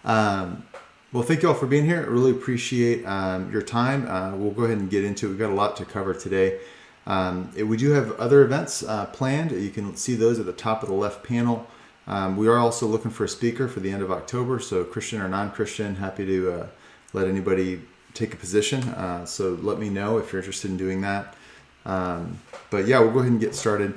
Well, thank you all for being here. I really appreciate your time. We'll go ahead and get into it. We've got a lot to cover today. We do have other events planned. You can see those at the top of the left panel. We are also looking for a speaker for the end of October, so Christian or non-Christian, happy to let anybody take a position. So let me know if you're interested in doing that. But yeah, we'll go ahead and get started.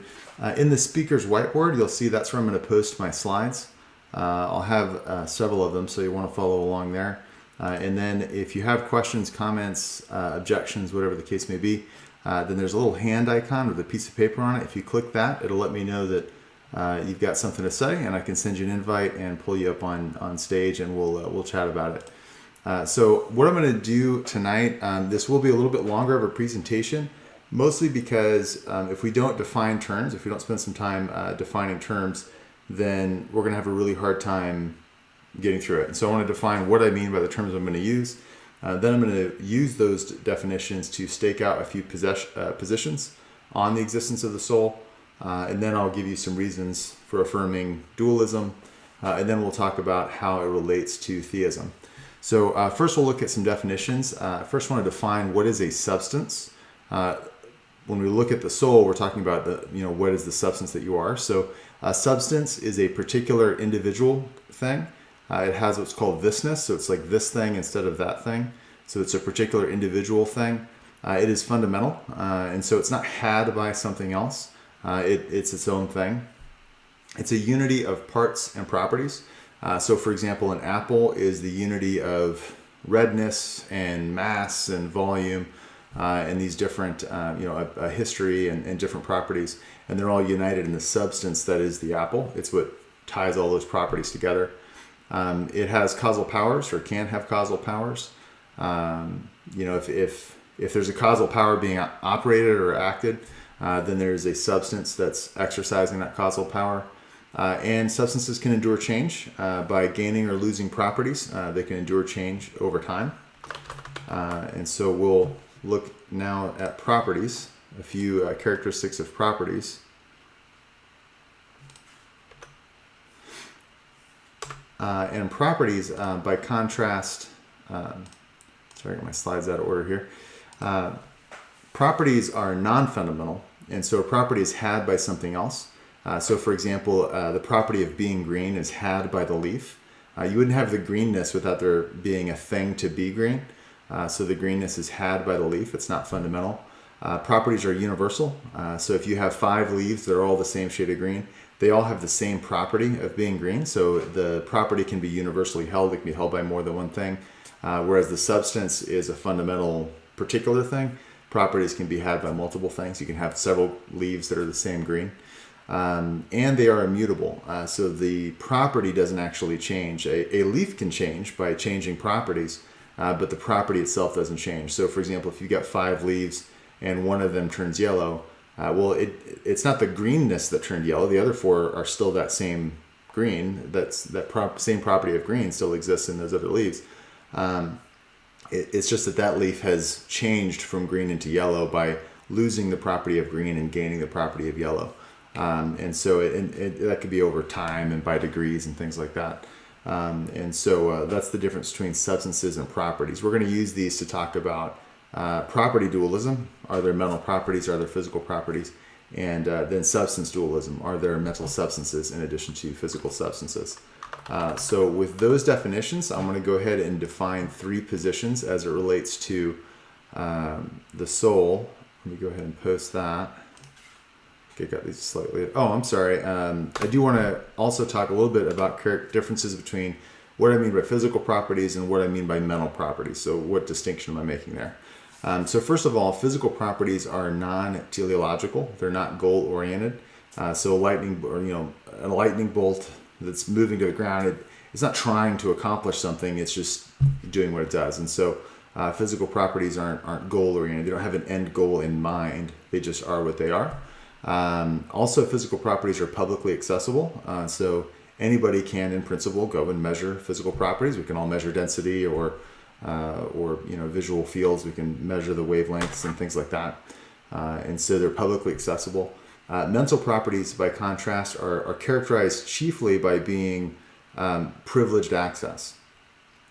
In the speaker's whiteboard, you'll see that's where I'm going to post my slides. I'll have several of them, so you want to follow along there. And then if you have questions, comments, objections, whatever the case may be, then there's a little hand icon with a piece of paper on it. If you click that, it'll let me know that you've got something to say, and I can send you an invite and pull you up on stage, and we'll chat about it. So what I'm going to do tonight, this will be a little bit longer of a presentation, mostly because if we don't define terms, if we don't spend some time defining terms, then we're going to have a really hard time getting through it. And so I want to define what I mean by the terms I'm going to use. Then I'm going to use those definitions to stake out a few positions on the existence of the soul. And then I'll give you some reasons for affirming dualism. And then we'll talk about how it relates to theism. So first we'll look at some definitions. First I want to define what is a substance. When we look at the soul, we're talking about what is the substance that you are. So a substance is a particular individual thing. It has what's called thisness, so it's like this thing instead of that thing. So it's a particular individual thing. It is fundamental, and so it's not had by something else. It's its own thing. It's a unity of parts and properties. So for example, an apple is the unity of redness and mass and volume, and these different, a history and different properties, and they're all united in the substance that is the apple. It's what ties all those properties together. It has causal powers, or can have causal powers. If there's a causal power being operated or acted, then there's a substance that's exercising that causal power. And substances can endure change by gaining or losing properties. They can endure change over time. And so we'll look now at properties, a few characteristics of properties. And properties, by contrast, sorry, I got my slides out of order here. Properties are non-fundamental, and so a property is had by something else. So for example, the property of being green is had by the leaf. You wouldn't have the greenness without there being a thing to be green. So the greenness is had by the leaf. It's not fundamental. Properties are universal. So if you have 5 leaves, they're all the same shade of green. They all have the same property of being green. So the property can be universally held. It can be held by more than one thing. Whereas the substance is a fundamental particular thing. Properties can be had by multiple things. You can have several leaves that are the same green. And they are immutable. So the property doesn't actually change. A leaf can change by changing properties, but the property itself doesn't change. So for example, if you got 5 leaves and one of them turns yellow, it's not the greenness that turned yellow. The other 4 are still that same green. Same property of green still exists in those other leaves. It's just that leaf has changed from green into yellow by losing the property of green and gaining the property of yellow. And so that could be over time and by degrees and things like that. And so that's the difference between substances and properties. We're going to use these to talk about property dualism. Are there mental properties? Are there physical properties? And then substance dualism. Are there mental substances in addition to physical substances? So with those definitions, I'm going to go ahead and define 3 positions as it relates to the soul. Let me go ahead and post that. Okay, got these slightly. Oh, I'm sorry. I do want to also talk a little bit about differences between what I mean by physical properties and what I mean by mental properties. So what distinction am I making there? So first of all, physical properties are non-teleological. They're not goal-oriented. So a lightning bolt that's moving to the ground, it's not trying to accomplish something. It's just doing what it does. And so physical properties aren't goal-oriented. They don't have an end goal in mind. They just are what they are. Also, physical properties are publicly accessible. So anybody can, in principle, go and measure physical properties. We can all measure density or visual fields. We can measure the wavelengths and things like that. And so they're publicly accessible. Mental properties, by contrast, are characterized chiefly by being privileged access.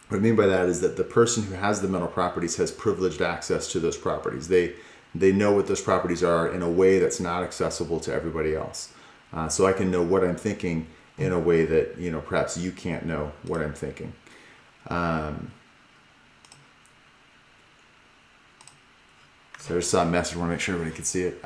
What I mean by that is that the person who has the mental properties has privileged access to those properties. They know what those properties are in a way that's not accessible to everybody else. So I can know what I'm thinking in a way that, perhaps you can't know what I'm thinking. So I just saw a message. I want to make sure everybody could see it.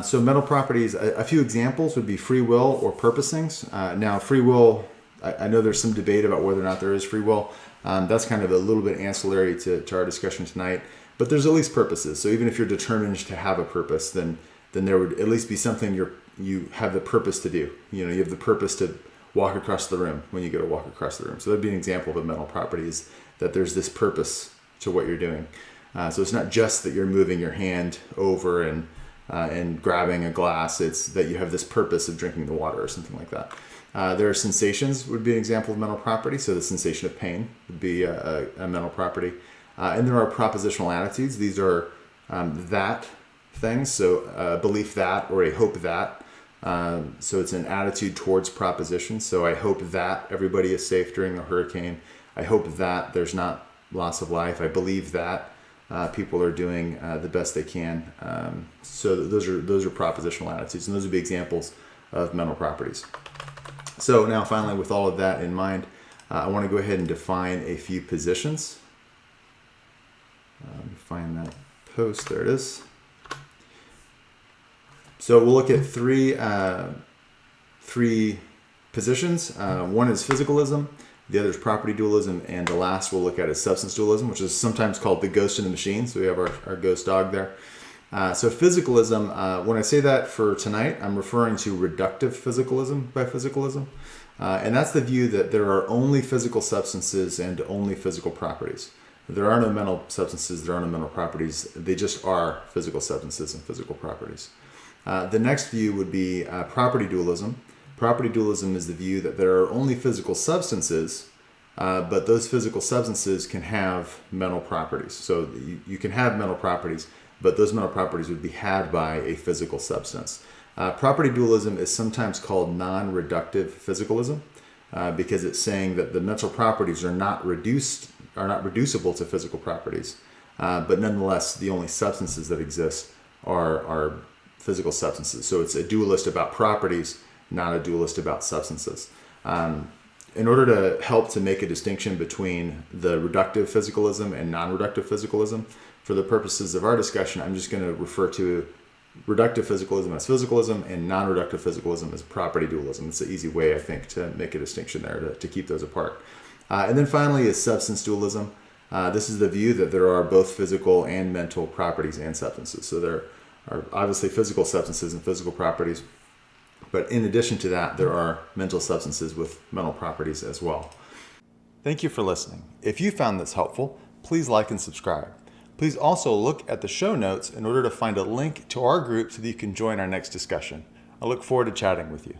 So mental properties, a few examples would be free will or purposings. Now, free will, I know there's some debate about whether or not there is free will. That's kind of a little bit ancillary to our discussion tonight. But there's at least purposes. So even if you're determined to have a purpose, then there would at least be something you have the purpose to do. You have the purpose to walk across the room when you go to walk across the room. So that'd be an example of a mental property, is that there's this purpose to what you're doing. So it's not just that you're moving your hand over and grabbing a glass. It's that you have this purpose of drinking the water or something like that. There are sensations would be an example of mental property. So the sensation of pain would be a mental property. And there are propositional attitudes. These are that things. So belief that, or a hope that. So it's an attitude towards proposition. So I hope that everybody is safe during a hurricane. I hope that there's not loss of life. I believe that people are doing the best they can. So those are propositional attitudes, and those would be examples of mental properties. So now finally, with all of that in mind, I want to go ahead and define a few positions. Find that post. There it is. So we'll look at three positions. One is physicalism, the other is property dualism, and the last we'll look at is substance dualism, which is sometimes called the ghost in the machine. So we have our ghost dog there. So physicalism, when I say that for tonight, I'm referring to reductive physicalism by physicalism. And that's the view that there are only physical substances and only physical properties. There are no mental substances, there are no mental properties. They just are physical substances and physical properties. The next view would be property dualism. Property dualism is the view that there are only physical substances, but those physical substances can have mental properties. So you can have mental properties, but those mental properties would be had by a physical substance. Property dualism is sometimes called non-reductive physicalism because it's saying that the mental properties are not reducible to physical properties, but nonetheless, the only substances that exist are physical substances. So it's a dualist about properties, not a dualist about substances. In order to help to make a distinction between the reductive physicalism and non-reductive physicalism, for the purposes of our discussion, I'm just going to refer to reductive physicalism as physicalism and non-reductive physicalism as property dualism. It's an easy way, I think, to make a distinction there, to keep those apart. And then finally is substance dualism. This is the view that there are both physical and mental properties and substances. So there are obviously physical substances and physical properties, but in addition to that, there are mental substances with mental properties as well. Thank you for listening. If you found this helpful, please like and subscribe. Please also look at the show notes in order to find a link to our group so that you can join our next discussion. I look forward to chatting with you.